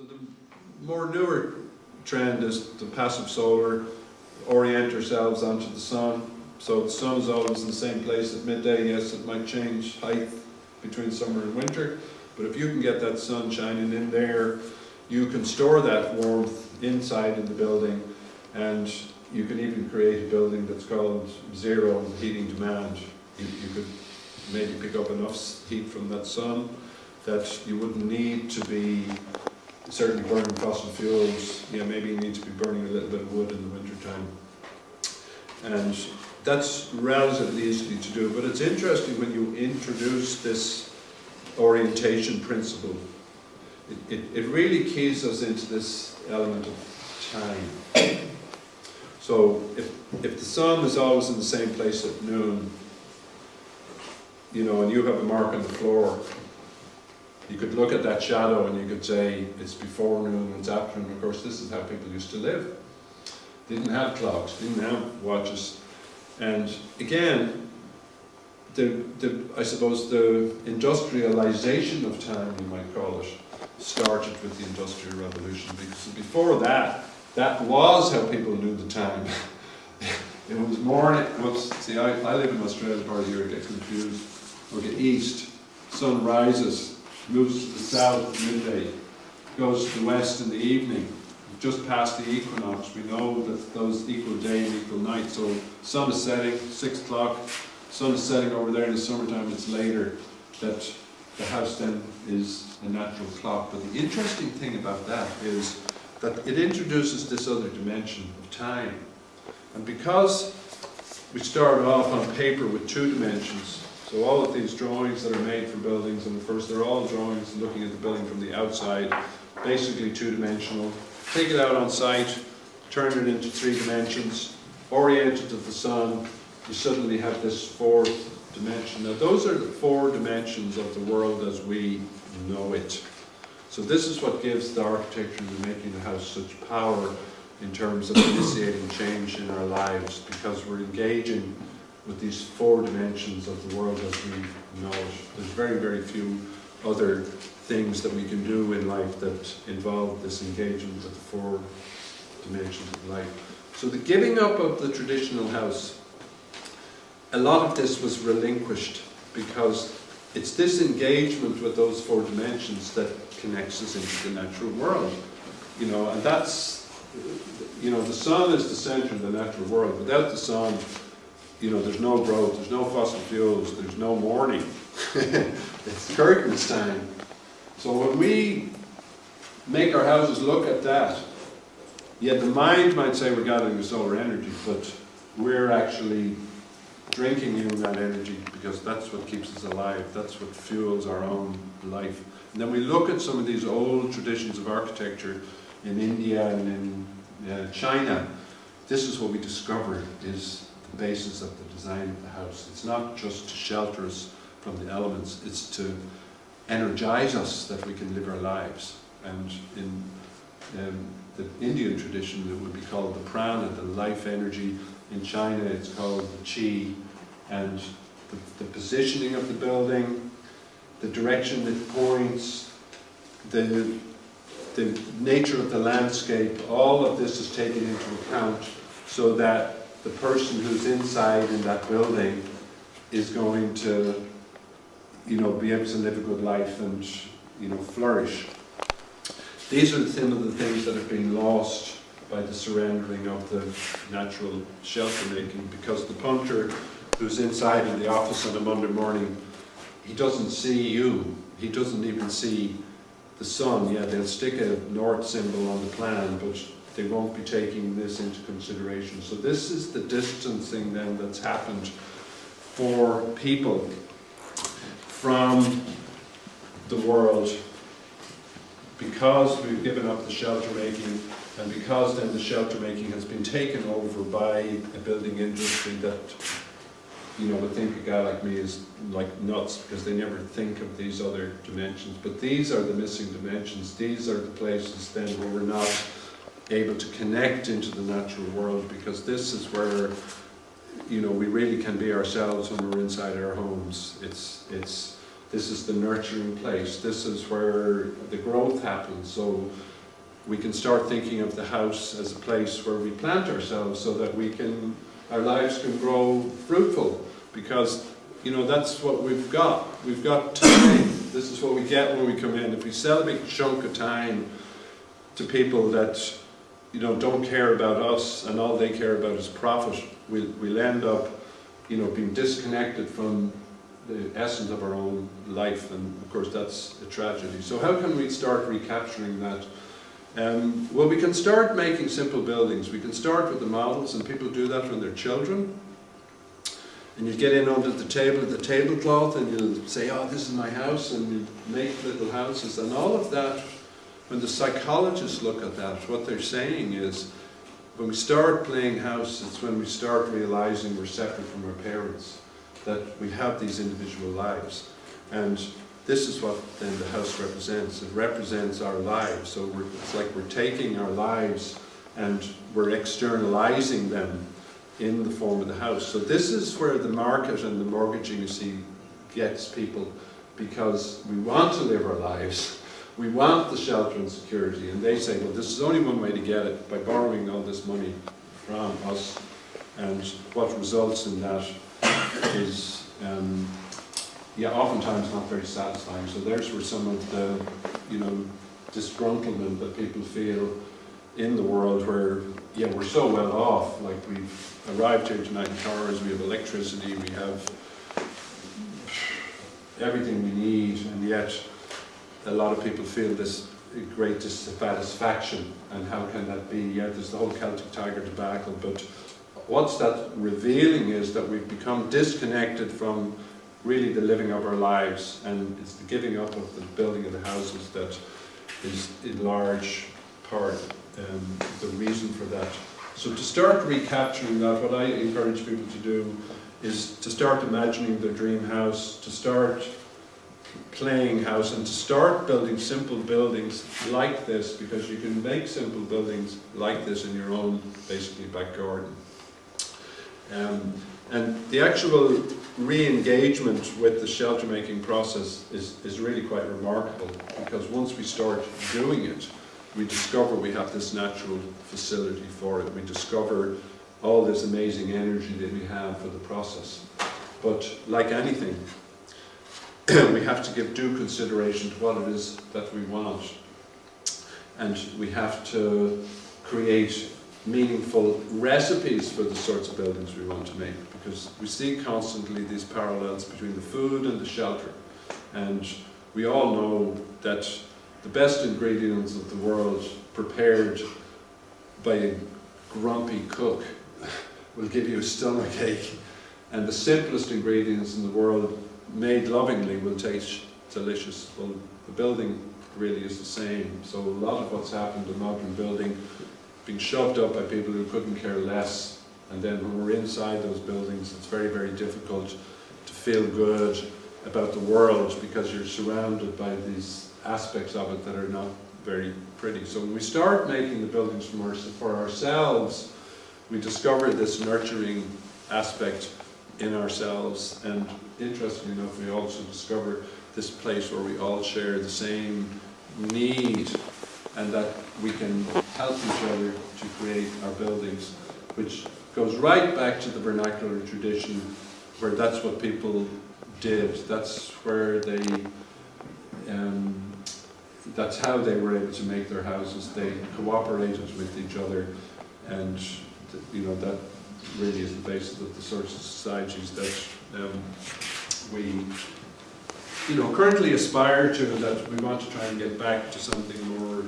So the more newer trend is the passive solar, orient ourselves onto the sun. So the sun is always in the same place at midday. Yes, it might change height between summer and winter, but if you can get that sun shining in there, you can store that warmth inside in the building, and you can even create a building that's called zero heating demand. You could maybe pick up enough heat from that sun that you wouldn't need to be certainly burning fossil fuels. Yeah, maybe you need to be burning a little bit of wood in the winter time. And that's relatively easy to do, but it's interesting when you introduce this orientation principle. It really keys us into this element of time. So if the sun is always in the same place at noon, you know, and you have a mark on the floor, you could look at that shadow and you could say it's before noon, it's after noon. Of course, this is how people used to live. They didn't have clocks, didn't have watches. And again, I suppose the industrialization of time, you might call it, started with the Industrial Revolution, because before that, that was how people knew the time. It was morning. See, I live in Australia part of the year, I get confused. We get east, sun rises, moves to the south at midday, goes to the west in the evening. Just past the equinox, we know that those equal day and equal night. So sun is setting, 6 o'clock, sun is setting over there in the summertime, it's later, that the house then is a natural clock. But the interesting thing about that is that it introduces this other dimension of time. And because we started off on paper with 2 dimensions, so all of these drawings that are made for buildings, and they're all drawings looking at the building from the outside, basically 2-dimensional. Take it out on site, turn it into 3 dimensions, orient it to the sun, you suddenly have this 4th dimension. Now those are the 4 dimensions of the world as we know it. So this is what gives the architecture and the making the house such power in terms of initiating change in our lives, because we're engaging with these 4 dimensions of the world as we know it. There's very, very few other things that we can do in life that involve this engagement with the 4 dimensions of life. So the giving up of the traditional house, a lot of this was relinquished, because it's this engagement with those 4 dimensions that connects us into the natural world. You know, and that's, you know, the sun is the center of the natural world. Without the sun, you know, there's no growth, there's no fossil fuels, there's no morning. It's curtains time. So when we make our houses look at that, yet the mind might say we're gathering the solar energy, but we're actually drinking in that energy, because that's what keeps us alive, that's what fuels our own life. And then we look at some of these old traditions of architecture in India and in China. This is what we discover is the basis of the design of the house. It's not just to shelter us from the elements, it's to energize us that we can live our lives. And in the Indian tradition, it would be called the prana, the life energy. In China, it's called the qi. And the positioning of the building, the direction it points, the nature of the landscape, all of this is taken into account so that the person who's inside in that building is going to, you know, be able to live a good life and, you know, flourish. These are some of the things that have been lost by the surrendering of the natural shelter making, because the punter who's inside in the office on a Monday morning, he doesn't see you. He doesn't even see the sun. Yeah, they'll stick a north symbol on the plan, but they won't be taking this into consideration. So this is the distancing then that's happened for people from the world, because we've given up the shelter making, and because then the shelter making has been taken over by a building industry that, you know, would think a guy like me is like nuts, because they never think of these other dimensions. But these are the missing dimensions. These are the places then where we're not able to connect into the natural world, because this is where, you know, we really can be ourselves when we're inside our homes. It's this is the nurturing place, this is where the growth happens. So we can start thinking of the house as a place where we plant ourselves so that our lives can grow fruitful, because that's what we've got. We've got time. This is what we get when we come in. If we sell a big chunk of time to people that don't care about us and all they care about is profit, we'll end up being disconnected from the essence of our own life, and of course that's a tragedy. So how can we start recapturing that? Well, we can start making simple buildings. We can start with the models, and people do that when they're children. And you get in under the table of the tablecloth and you'll say, oh, this is my house, and you make little houses. And all of that, when the psychologists look at that, what they're saying is, when we start playing house, it's when we start realizing we're separate from our parents, that we have these individual lives. And this is what then the house represents. It represents our lives. So it's like we're taking our lives and we're externalizing them in the form of the house. So this is where the market and the mortgaging, you see, gets people, because we want to live our lives. We want the shelter and security. And they say, well, this is only one way to get it, by borrowing all this money from us. And what results in that is, oftentimes not very satisfying. So there's where some of the, disgruntlement that people feel in the world, where, we're so well off, like we've arrived here tonight in cars, we have electricity, we have everything we need, and yet a lot of people feel this great dissatisfaction. And how can that be? There's the whole Celtic Tiger debacle, but what's that revealing is that we've become disconnected from really the living of our lives, and it's the giving up of the building of the houses that is in large part the reason for that. So to start recapturing that, what I encourage people to do is to start imagining their dream house, to start playing house, and to start building simple buildings like this, because you can make simple buildings like this in your own, basically, back garden. And the actual re-engagement with the shelter making process is really quite remarkable, because once we start doing it, we discover we have this natural facility for it. We discover all this amazing energy that we have for the process. But like anything, we have to give due consideration to what it is that we want. And we have to create meaningful recipes for the sorts of buildings we want to make, because we see constantly these parallels between the food and the shelter. And we all know that the best ingredients of the world, prepared by a grumpy cook, will give you a stomach ache. And the simplest ingredients in the world, made lovingly, will taste delicious. Well, the building really is the same. So a lot of what's happened in modern building, being shoved up by people who couldn't care less, and then when we're inside those buildings, it's very, very difficult to feel good about the world, because you're surrounded by these aspects of it that are not very pretty. So when we start making the buildings for ourselves, we discover this nurturing aspect in ourselves, and interestingly enough, we also discover this place where we all share the same need, and that we can help each other to create our buildings, which goes right back to the vernacular tradition, where that's what people did. That's where they, that's how they were able to make their houses. They cooperated with each other, and that really is the basis of the sorts of societies that we currently aspire to, that we want to try and get back to something more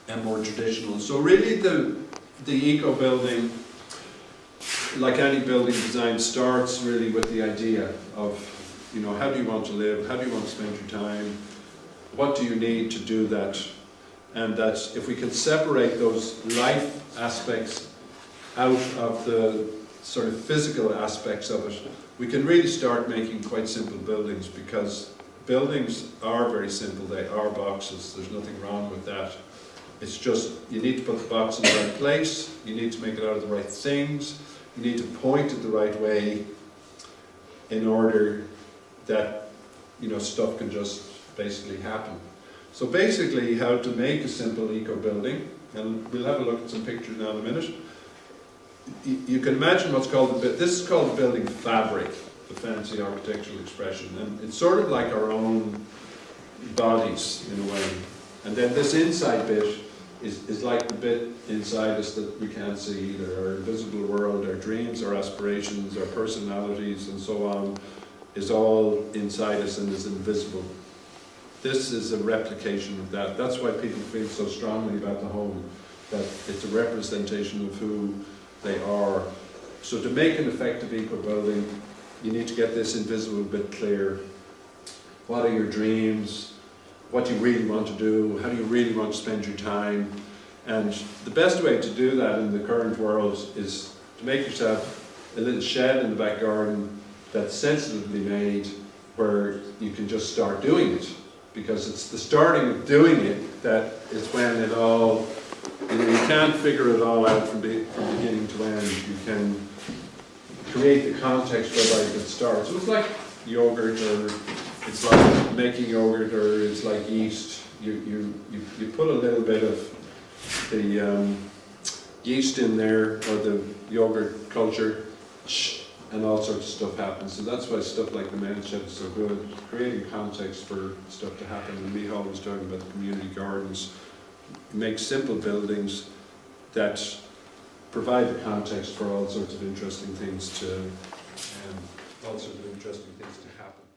and more traditional. So really the eco-building, like any building design, starts really with the idea of, how do you want to live, how do you want to spend your time, what do you need to do that, and that if we can separate those life aspects out of the sort of physical aspects of it, we can really start making quite simple buildings, because buildings are very simple. They are boxes. There's nothing wrong with that. It's just, you need to put the box in the right place, you need to make it out of the right things, you need to point it the right way in order that, you know, stuff can just basically happen. So basically how to make a simple eco-building, and we'll have a look at some pictures now in a minute. You can imagine what's called, this is called the building fabric, the fancy architectural expression, and it's sort of like our own bodies in a way. And then this inside bit is like the bit inside us that we can't see either, our invisible world, our dreams, our aspirations, our personalities and so on is all inside us and is invisible. This is a replication of that. That's why people feel so strongly about the home, that it's a representation of who they are. So to make an effective eco-building, you need to get this invisible bit clear. What are your dreams? What do you really want to do? How do you really want to spend your time? And the best way to do that in the current world is to make yourself a little shed in the back garden that's sensitively made, where you can just start doing it. Because it's the starting of doing it that is when it all, you know, you can't figure it all out from beginning to end. You can create the context whereby you can start. So it's like yogurt, or it's like making yogurt, or it's like yeast. You put a little bit of the yeast in there, or the yogurt culture, and all sorts of stuff happens. So that's why stuff like the men's shed is so good, creating context for stuff to happen. And Michal was talking about the community gardens. Make simple buildings that provide the context for all sorts of interesting things to happen.